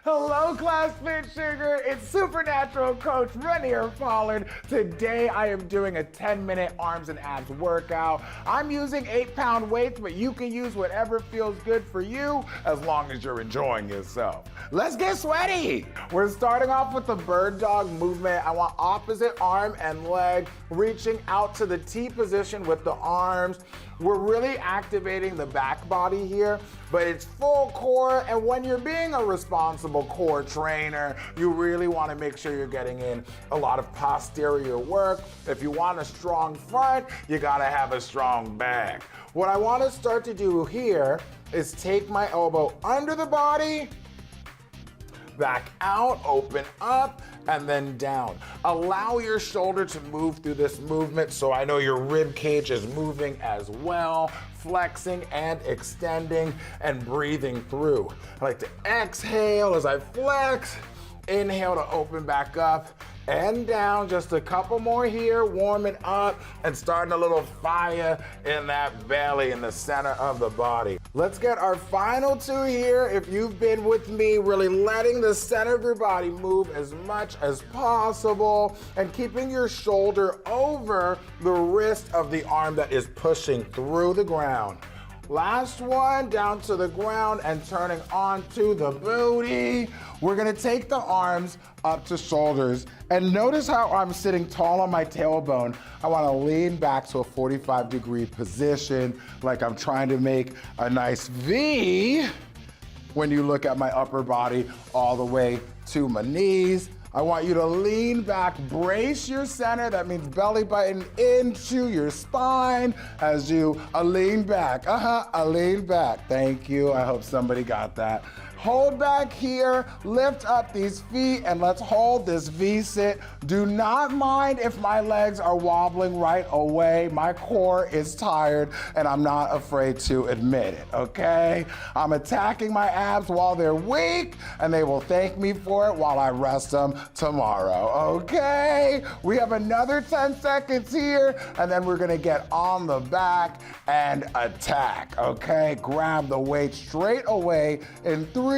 Hello, class Fit Sugar. It's Supernatural Coach Raneir Pollard. Today I am doing a 10-minute arms and abs workout. I'm using 8-pound weights, but you can use whatever feels good for you as long as you're enjoying yourself. Let's get sweaty. We're starting off with the bird dog movement. I want opposite arm and leg reaching out to the T position with the arms. We're really activating the back body here, but it's full core, and when you're being a responsible core trainer, you really want to make sure you're getting in a lot of posterior work. If you want a strong front, you gotta have a strong back. What I want to start to do here is take my elbow under the body, back out, open up, and then down. Allow your shoulder to move through this movement so I know your rib cage is moving as well, flexing and extending and breathing through. I like to exhale as I flex, inhale to open back up and down. Just a couple more here, warming up and starting a little fire in that belly in the center of the body. Let's get our final two here. If you've been with me, really letting the center of your body move as much as possible and keeping your shoulder over the wrist of the arm that is pushing through the ground. Last one, down to the ground and turning onto the booty. We're gonna take the arms up to shoulders, and notice how I'm sitting tall on my tailbone. I wanna lean back to a 45-degree position, like I'm trying to make a nice V when you look at my upper body all the way to my knees. I want you to lean back, brace your center. That means belly button into your spine as you lean back. Lean back. Thank you. I hope somebody got that. Hold back here, lift up these feet, and let's hold this V-sit. Do not mind if my legs are wobbling right away. My core is tired, and I'm not afraid to admit it, okay? I'm attacking my abs while they're weak, and they will thank me for it while I rest them tomorrow, okay? We have another 10 seconds here, and then we're gonna get on the back and attack, okay? Grab the weight straight away in 3,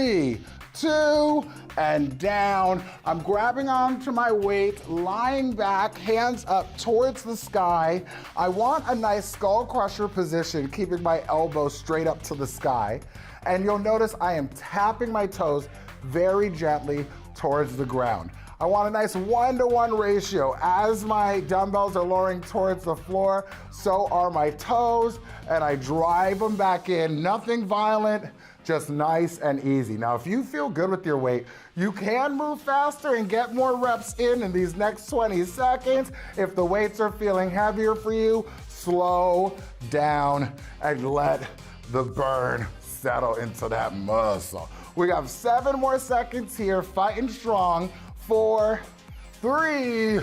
2, and down. I'm grabbing onto my weight, lying back, hands up towards the sky. I want a nice skull crusher position, keeping my elbow straight up to the sky. And you'll notice I am tapping my toes very gently towards the ground. I want a nice 1-to-1 ratio. As my dumbbells are lowering towards the floor, so are my toes, and I drive them back in. Nothing violent, just nice and easy. Now, if you feel good with your weight, you can move faster and get more reps in these next 20 seconds. If the weights are feeling heavier for you, slow down and let the burn settle into that muscle. We have 7 more seconds here, fighting strong. 4, 3,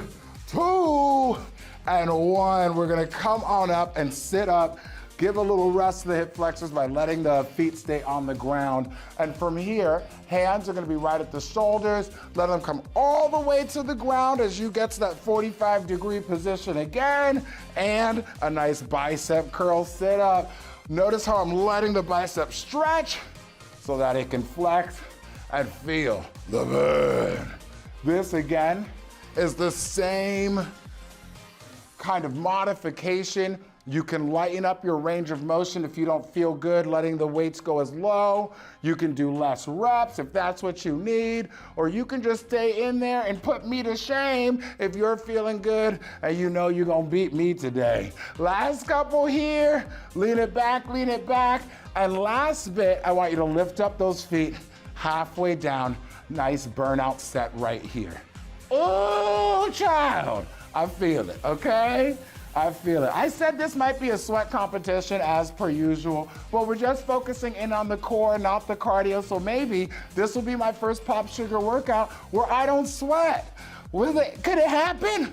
2, and 1. We're gonna come on up and sit up. Give a little rest to the hip flexors by letting the feet stay on the ground. And from here, hands are gonna be right at the shoulders. Let them come all the way to the ground as you get to that 45-degree position again. And a nice bicep curl sit up. Notice how I'm letting the bicep stretch so that it can flex and feel the burn. This again is the same kind of modification. You can lighten up your range of motion if you don't feel good letting the weights go as low. You can do less reps if that's what you need, or you can just stay in there and put me to shame if you're feeling good and you know you're gonna beat me today. Last couple here, lean it back, and last bit, I want you to lift up those feet halfway down. Nice burnout set right here. Oh, child, I feel it, okay? I feel it. I said this might be a sweat competition as per usual, but we're just focusing in on the core, not the cardio, so maybe this will be my first Pop Sugar workout where I don't sweat. Could it happen?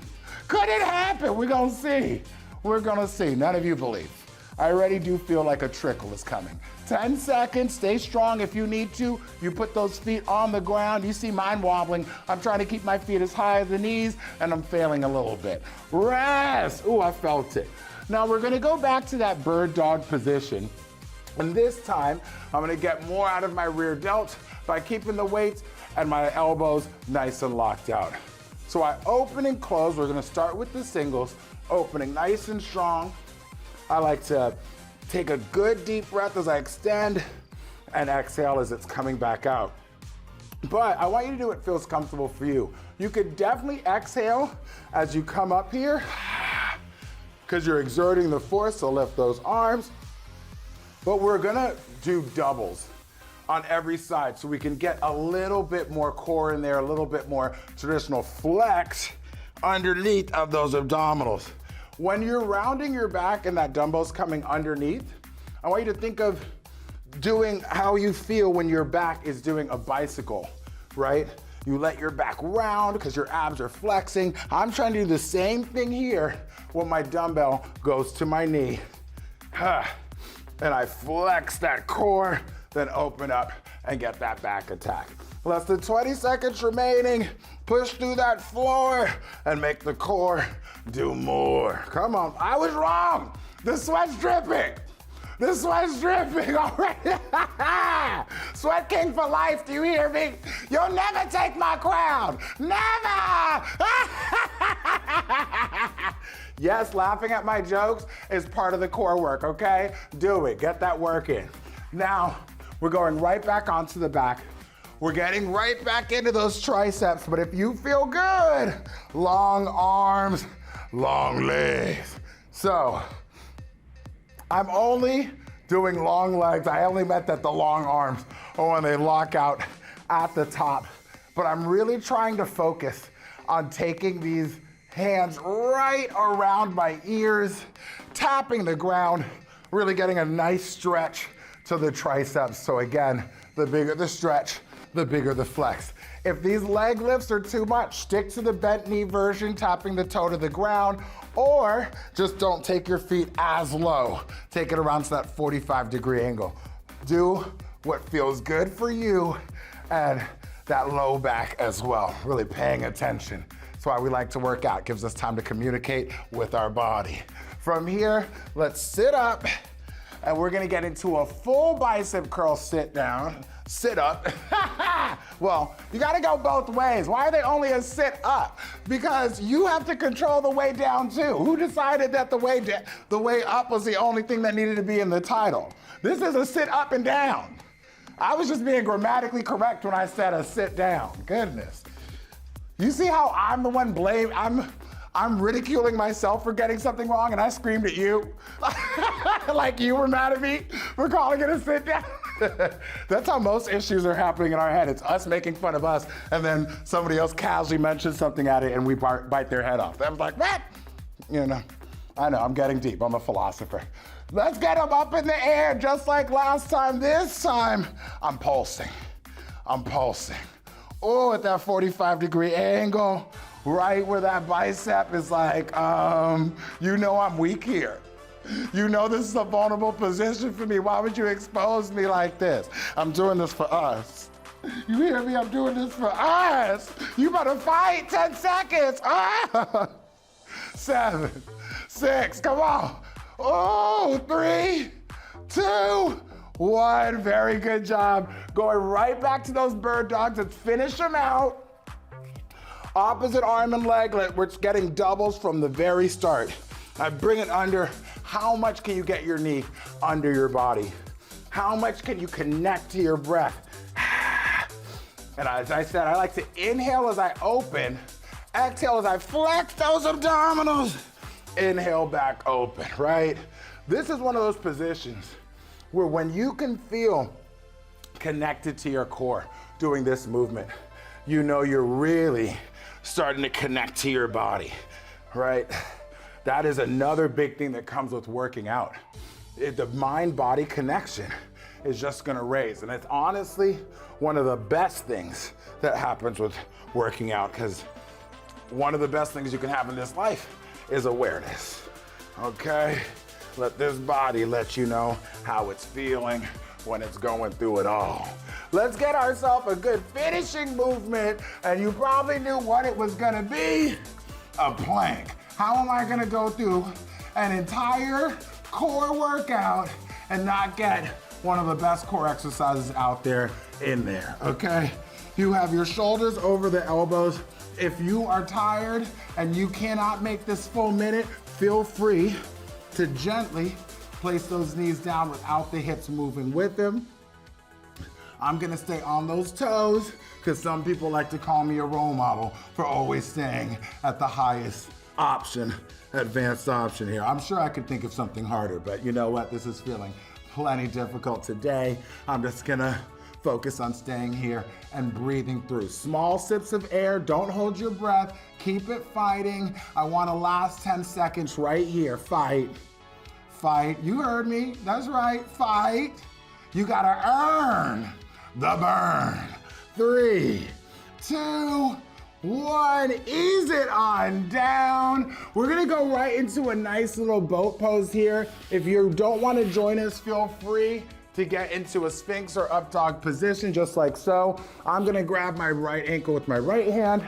Could it happen? We're gonna see. We're gonna see. None of you believe. I already do feel like a trickle is coming. 10 seconds, stay strong if you need to. You put those feet on the ground. You see mine wobbling. I'm trying to keep my feet as high as the knees, and I'm failing a little bit. Rest, ooh, I felt it. Now we're gonna go back to that bird dog position. And this time, I'm gonna get more out of my rear delt by keeping the weights and my elbows nice and locked out. So I open and close. We're gonna start with the singles, opening nice and strong. I like to take a good deep breath as I extend and exhale as it's coming back out. But I want you to do what feels comfortable for you. You could definitely exhale as you come up here because you're exerting the force, so lift those arms. But we're gonna do doubles on every side so we can get a little bit more core in there, a little bit more traditional flex underneath of those abdominals. When you're rounding your back and that dumbbell's coming underneath, I want you to think of doing how you feel when your back is doing a bicycle, right? You let your back round because your abs are flexing. I'm trying to do the same thing here when my dumbbell goes to my knee. And I flex that core, then open up and get that back attack. Less than 20 seconds remaining. Push through that floor and make the core do more. Come on, I was wrong. The sweat's dripping. The sweat's dripping already. Sweat King for life, do you hear me? You'll never take my crown, never! Yes, laughing at my jokes is part of the core work, okay? Do it, get that work in. Now, we're going right back onto the back. We're getting right back into those triceps, but if you feel good, long arms, long legs. So, I'm only doing long legs. I only meant that the long arms are when they lock out at the top. But I'm really trying to focus on taking these hands right around my ears, tapping the ground, really getting a nice stretch to the triceps. So again, the bigger the stretch, the bigger the flex. If these leg lifts are too much, stick to the bent knee version, tapping the toe to the ground, or just don't take your feet as low. Take it around to that 45-degree angle. Do what feels good for you and that low back as well, really paying attention. That's why we like to work out. It gives us time to communicate with our body. From here, let's sit up, and we're gonna get into a full bicep curl sit down, sit up. Well, you gotta go both ways. Why are they only a sit up? Because you have to control the way down too. Who decided that the way up was the only thing that needed to be in the title? This is a sit up and down. I was just being grammatically correct when I said a sit down. Goodness. You see how I'm the one blamed? I'm ridiculing myself for getting something wrong and I screamed at you? Like you were mad at me for calling it a sit down? That's how most issues are happening in our head. It's us making fun of us and then somebody else casually mentions something at it and we bite their head off. I'm like, what? You know, I know, I'm getting deep. I'm a philosopher. Let's get them up in the air just like last time. This time, I'm pulsing. I'm pulsing. Oh, at that 45-degree angle, right where that bicep is like, you know I'm weak here. You know this is a vulnerable position for me. Why would you expose me like this? I'm doing this for us. You hear me? I'm doing this for us. You better fight. 10 seconds. 7, 6, come on. Oh, 3, 2, 1. Very good job. Going right back to those bird dogs. Let's finish them out. Opposite arm and leg. We're getting doubles from the very start. I bring it under. How much can you get your knee under your body? How much can you connect to your breath? And as I said, I like to inhale as I open, exhale as I flex those abdominals. Inhale back open, right? This is one of those positions where when you can feel connected to your core doing this movement, you know you're really starting to connect to your body, right? That is another big thing that comes with working out. The mind-body connection is just gonna raise. And it's honestly one of the best things that happens with working out, because one of the best things you can have in this life is awareness, okay? Let this body let you know how it's feeling when it's going through it all. Let's get ourselves a good finishing movement, and you probably knew what it was gonna be, a plank. How am I gonna go through an entire core workout and not get one of the best core exercises out there in there, okay? You have your shoulders over the elbows. If you are tired and you cannot make this full minute, feel free to gently place those knees down without the hips moving with them. I'm gonna stay on those toes because some people like to call me a role model for always staying at the highest option, advanced option here. I'm sure I could think of something harder, but you know what? This is feeling plenty difficult today. I'm just gonna focus on staying here and breathing through. Small sips of air, don't hold your breath, keep it fighting. I wanna last 10 seconds right here. Fight, fight, you heard me, that's right, fight. You gotta earn the burn. 3, 2, 1, ease it on down. We're gonna go right into a nice little boat pose here. If you don't wanna join us, feel free to get into a Sphinx or up dog position, just like so. I'm gonna grab my right ankle with my right hand,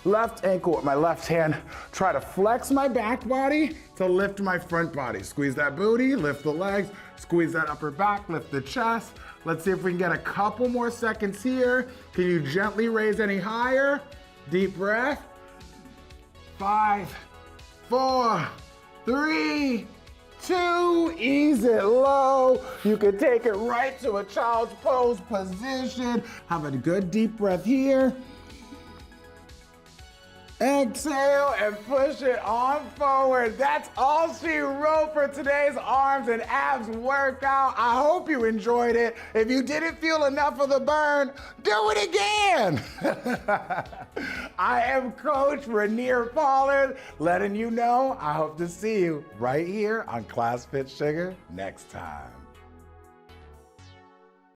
left ankle with my left hand, try to flex my back body to lift my front body. Squeeze that booty, lift the legs, squeeze that upper back, lift the chest. Let's see if we can get a couple more seconds here. Can you gently raise any higher? Deep breath. 5, 4, 3, 2, ease it low. You can take it right to a child's pose position. Have a good deep breath here. Exhale and push it on forward. That's all she wrote for today's arms and abs workout. I hope you enjoyed it. If you didn't feel enough of the burn, do it again. I am Coach Raneir Pollard, letting you know I hope to see you right here on Class Fit Sugar next time.